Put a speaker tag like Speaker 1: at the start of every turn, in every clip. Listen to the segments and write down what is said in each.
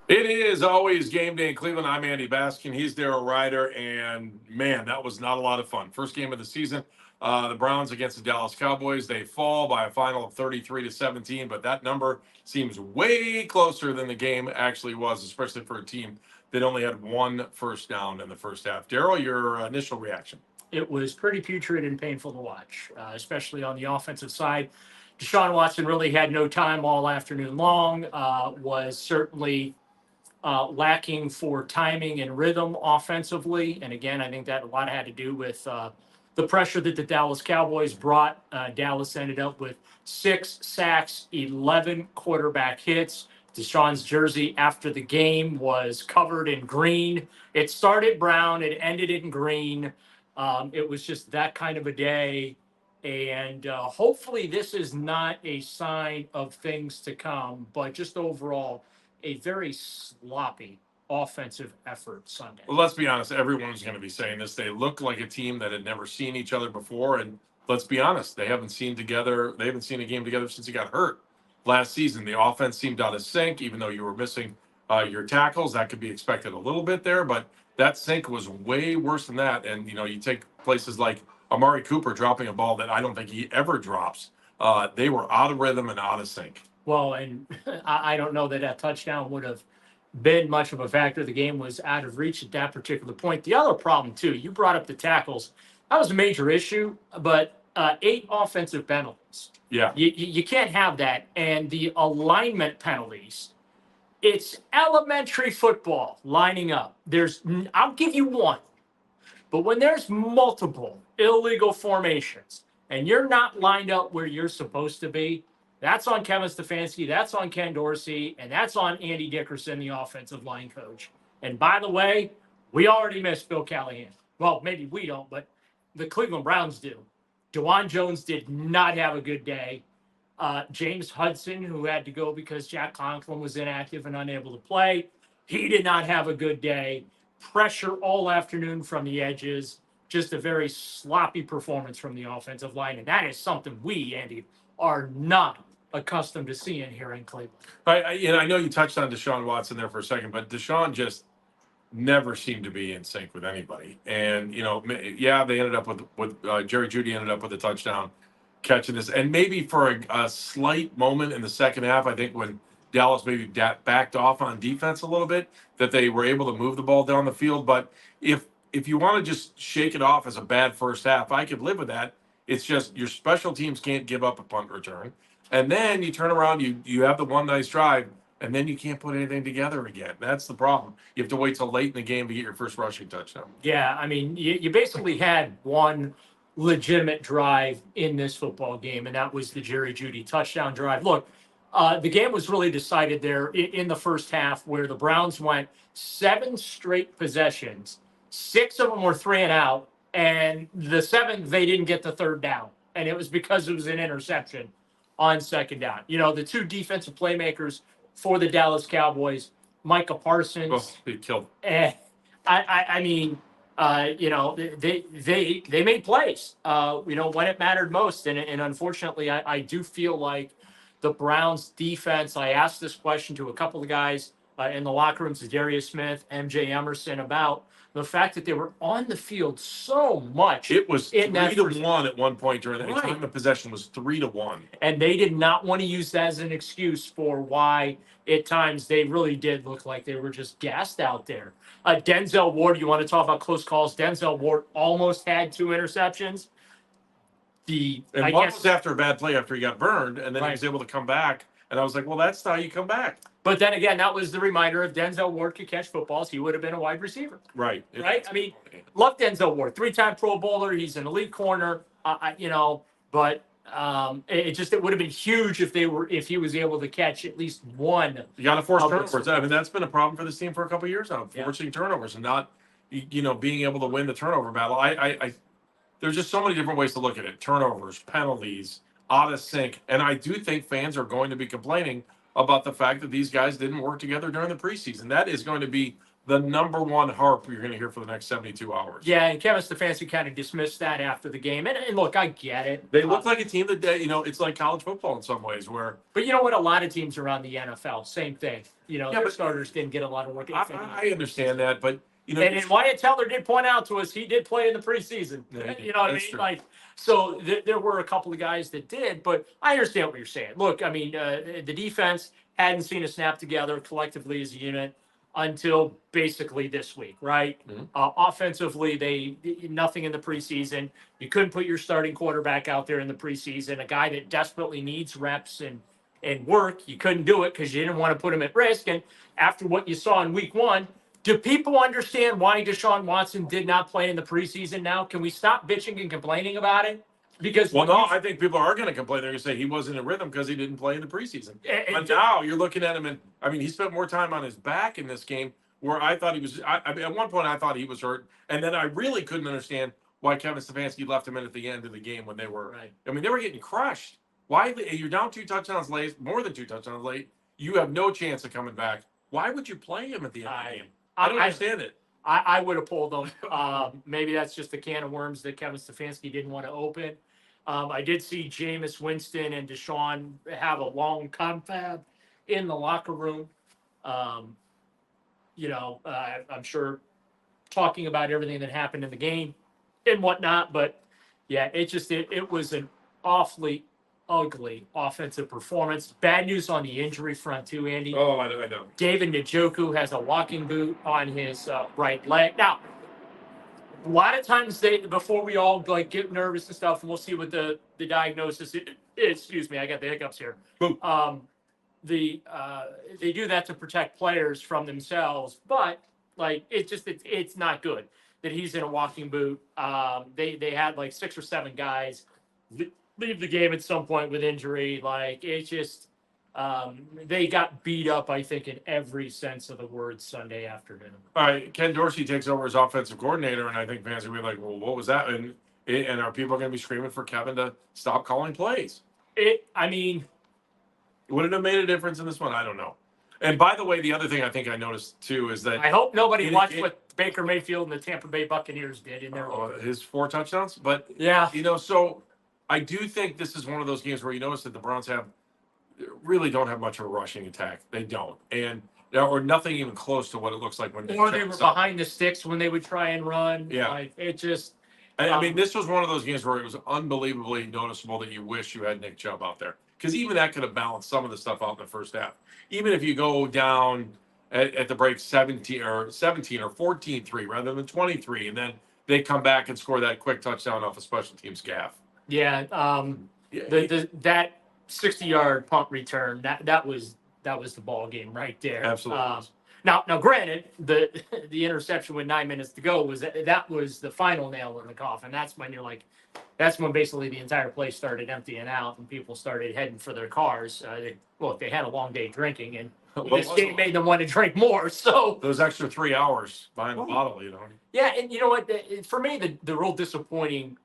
Speaker 1: It is always game day in Cleveland. I'm Andy Baskin. He's Daryl Ryder. And man, that was not a lot of fun. First game of the season, the Browns against the Dallas Cowboys. They fall by a final of 33-17, but that number seems way closer than the game actually was, especially for a team that only had one first down in the first half. Daryl, your initial reaction?
Speaker 2: It was pretty putrid and painful to watch, especially on the offensive side. Deshaun Watson really had no time all afternoon long, was certainly lacking for timing and rhythm offensively. And again, I think that a lot had to do with the pressure that the Dallas Cowboys brought. Dallas ended up with 6 sacks, 11 quarterback hits. Deshaun's jersey after the game was covered in green. It started brown, it ended in green. It was just that kind of a day. And hopefully, this is not a sign of things to come, but just overall, a very sloppy offensive effort Sunday.
Speaker 1: Well, let's be honest. Everyone's going to be saying this. They look like a team that had never seen each other before. And let's be honest, they haven't seen together. They haven't seen a game together since he got hurt last season. The offense seemed out of sync, even though you were missing your tackles. That could be expected a little bit there, but that sync was way worse than that. And, you take places like Amari Cooper dropping a ball that I don't think he ever drops. They were out of rhythm and out of sync.
Speaker 2: Well, and I don't know that that touchdown would have been much of a factor. The game was out of reach at that particular point. The other problem, too, you brought up the tackles. That was a major issue, but 8 offensive penalties.
Speaker 1: Yeah.
Speaker 2: You can't have that. And the alignment penalties, it's elementary football lining up. I'll give you one. But when there's multiple illegal formations and you're not lined up where you're supposed to be, that's on Kevin Stefanski, that's on Ken Dorsey, and that's on Andy Dickerson, the offensive line coach. And by the way, we already missed Bill Callahan. Well, maybe we don't, but the Cleveland Browns do. DeJuan Jones did not have a good day. James Hudson, who had to go because Jack Conklin was inactive and unable to play, he did not have a good day. Pressure all afternoon from the edges. Just a very sloppy performance from the offensive line. And that is something we, Andy, are not accustomed to seeing here in Cleveland.
Speaker 1: I know you touched on Deshaun Watson there for a second, but Deshaun just never seemed to be in sync with anybody. And, they ended up with Jerry Jeudy ended up with a touchdown catching this. And maybe for a slight moment in the second half, I think when Dallas maybe backed off on defense a little bit, that they were able to move the ball down the field. But if you want to just shake it off as a bad first half, I could live with that. It's just your special teams can't give up a punt return. And then you turn around, you have the one nice drive, and then you can't put anything together again. That's the problem. You have to wait till late in the game to get your first rushing touchdown.
Speaker 2: Yeah, I mean, you basically had one legitimate drive in this football game, and that was the Jerry Jeudy touchdown drive. Look, the game was really decided there in the first half where the Browns went 7 straight possessions. 6 of them were 3 and out, and the 7th, they didn't get the third down. And it was because it was an interception on second down. The 2 defensive playmakers for the Dallas Cowboys, Micah Parsons.
Speaker 1: Oh, he killed.
Speaker 2: I mean, they made plays, when it mattered most. And unfortunately, I do feel like the Browns defense, I asked this question to a couple of guys in the locker rooms, Darius Smith, MJ Emerson, about the fact that they were on the field so much.
Speaker 1: It was 3-1 at one point during that time. The possession was 3-1.
Speaker 2: And they did not want to use that as an excuse for why at times they really did look like they were just gassed out there. Denzel Ward, you want to talk about close calls? Denzel Ward almost had 2 interceptions.
Speaker 1: One was after a bad play after he got burned, and then he was able to come back. And I was like, well, that's how you come back.
Speaker 2: But then again, that was the reminder of Denzel Ward could catch footballs. He would have been a wide receiver.
Speaker 1: Right.
Speaker 2: I mean, love Denzel Ward. 3-time Pro Bowler. He's an elite corner, but it would have been huge if he was able to catch at least one.
Speaker 1: You got to force turnovers. I mean, that's been a problem for this team for a couple of years now, forcing turnovers and not, being able to win the turnover battle. There's just so many different ways to look at it. Turnovers, penalties, out of sync. And I do think fans are going to be complaining about the fact that these guys didn't work together during the preseason. That is going to be the number one harp you're going to hear for the next 72 hours.
Speaker 2: Yeah, and Kevin Stefanski kind of dismissed that after the game. And look, I get it.
Speaker 1: They look like a team that, it's like college football in some ways where.
Speaker 2: But you know what? A lot of teams around the NFL, same thing.
Speaker 1: Yeah,
Speaker 2: their
Speaker 1: but
Speaker 2: starters didn't get a lot of work.
Speaker 1: I understand that, but,
Speaker 2: And Wyatt Teller did point out to us he did play in the preseason.
Speaker 1: Yeah,
Speaker 2: You know what I mean?
Speaker 1: true.
Speaker 2: Like, so there were a couple of guys that did, but I understand what you're saying. Look, I mean, the defense hadn't seen a snap together collectively as a unit until basically this week, right?
Speaker 1: Mhm.
Speaker 2: Offensively, they nothing in the preseason. You couldn't put your starting quarterback out there in the preseason, a guy that desperately needs reps and work. You couldn't do it because you didn't want to put him at risk. And after what you saw in week one, do people understand why Deshaun Watson did not play in the preseason now? Can we stop bitching and complaining about it? Because
Speaker 1: I think people are going to complain. They're going to say he wasn't in rhythm because he didn't play in the preseason. But now you're looking at him, and I mean, he spent more time on his back in this game where I thought he was. I mean, at one point I thought he was hurt, and then I really couldn't understand why Kevin Stefanski left him in at the end of the game when they were.
Speaker 2: Right.
Speaker 1: I mean, they were getting crushed. Why you're down 2 touchdowns late, more than 2 touchdowns late? You have no chance of coming back. Why would you play him at the end of the game? I don't understand it.
Speaker 2: I would have pulled them. Maybe that's just the can of worms that Kevin Stefanski didn't want to open. I did see Jameis Winston and Deshaun have a long confab in the locker room. I'm sure talking about everything that happened in the game and whatnot. But yeah, it was an awfully ugly offensive performance. Bad news on the injury front too, Andy.
Speaker 1: Oh, I know.
Speaker 2: David Njoku has a walking boot on his right leg. Now, a lot of times before we all get nervous and stuff, and we'll see what the diagnosis is. Excuse me, I got the hiccups here.
Speaker 1: Boom.
Speaker 2: They do that to protect players from themselves, but it's not good that he's in a walking boot. They had 6 or 7 guys leave the game at some point with injury. They got beat up, I think, in every sense of the word Sunday afternoon.
Speaker 1: All right, Ken Dorsey takes over as offensive coordinator, and I think fans are going to be like, well, what was that? And are people going to be screaming for Kevin to stop calling plays? Would it have made a difference in this one? I don't know. And by the way, the other thing I think I noticed, too, is that...
Speaker 2: I hope nobody watched what Baker Mayfield and the Tampa Bay Buccaneers did in their...
Speaker 1: his 4 touchdowns? But,
Speaker 2: yeah.
Speaker 1: So I do think this is one of those games where you notice that the Browns really don't have much of a rushing attack. They don't. Or nothing even close to what it looks like when they
Speaker 2: were behind the sticks when they would try and run.
Speaker 1: Yeah. I mean, this was one of those games where it was unbelievably noticeable that you wish you had Nick Chubb out there. Because even that could have balanced some of the stuff out in the first half. Even if you go down at the break 17 or 14-3 rather than 23, and then they come back and score that quick touchdown off a special teams gaff.
Speaker 2: Yeah. That 60-yard punt return, that was the ball game right there.
Speaker 1: Absolutely.
Speaker 2: Now, granted, the interception with 9 minutes to go that was the final nail in the coffin. That's when basically the entire place started emptying out and people started heading for their cars. They had a long day drinking, and this game made them want to drink more. So
Speaker 1: those extra 3 hours behind the bottle,
Speaker 2: Yeah, and you know what? For me, the real disappointing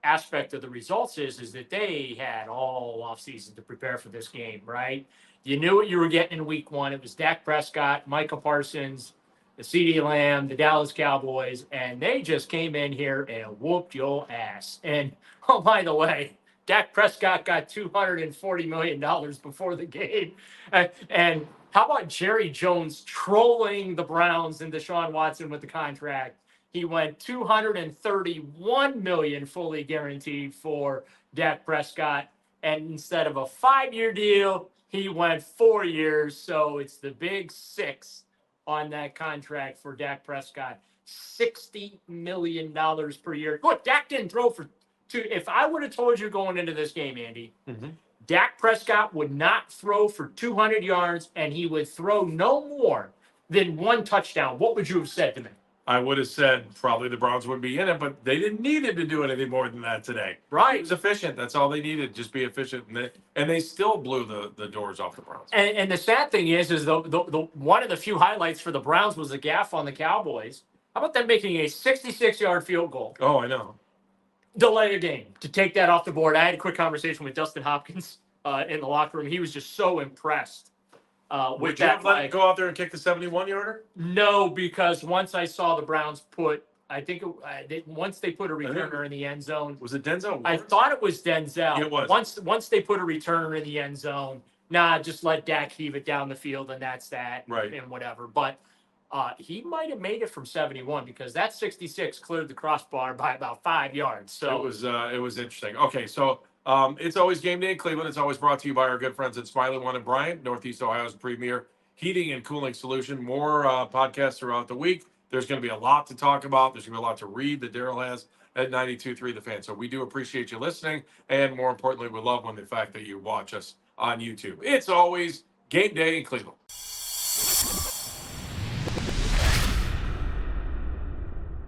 Speaker 2: aspect of the results is that they had all offseason to prepare for this game, right? You knew what you were getting in week 1. It was Dak Prescott, Micah Parsons, the CeeDee Lamb, the Dallas Cowboys, and they just came in here and whooped your ass. And, oh, by the way, Dak Prescott got $240 million before the game. And how about Jerry Jones trolling the Browns and Deshaun Watson with the contract? He went $231 million fully guaranteed for Dak Prescott. And instead of a 5-year deal, he went 4 years. So it's the big 6 on that contract for Dak Prescott. $60 million per year. Look, Dak didn't throw for 2. If I would have told you going into this game, Andy, Dak Prescott would not throw for 200 yards and he would throw no more than 1 touchdown, what would you have said to me?
Speaker 1: I would have said probably the Browns would be in it, but they didn't need him to do anything more than that today.
Speaker 2: Right.
Speaker 1: It was efficient. That's all they needed, just be efficient. And they still blew the doors off the Browns.
Speaker 2: And the sad thing is the one of the few highlights for the Browns was a gaff on the Cowboys. How about them making a 66-yard field goal?
Speaker 1: Oh, I know.
Speaker 2: Delay a game to take that off the board. I had a quick conversation with Dustin Hopkins in the locker room. He was just so impressed with
Speaker 1: Would you
Speaker 2: that
Speaker 1: have let him
Speaker 2: flag.
Speaker 1: go out there and kick the 71-yarder?
Speaker 2: No, because once I saw the Browns put, I think once they put a returner in the end zone,
Speaker 1: Was it Denzel
Speaker 2: I
Speaker 1: Ward?
Speaker 2: thought it was Denzel.
Speaker 1: It was.
Speaker 2: Once they put a returner in the end zone, just let Dak heave it down the field, and that's that,
Speaker 1: Right.
Speaker 2: and whatever. But he might have made it from 71 because that 66 cleared the crossbar by about 5 yards. So
Speaker 1: It was interesting. Okay, so it's always game day in Cleveland. It's always brought to you by our good friends at Smiley One and Bryant, Northeast Ohio's premier heating and cooling solution. More podcasts throughout the week. There's going to be a lot to talk about. There's going to be a lot to read that Daryl has at 92.3 The Fan. So we do appreciate you listening, and more importantly, we love the fact that you watch us on YouTube. It's always game day in Cleveland.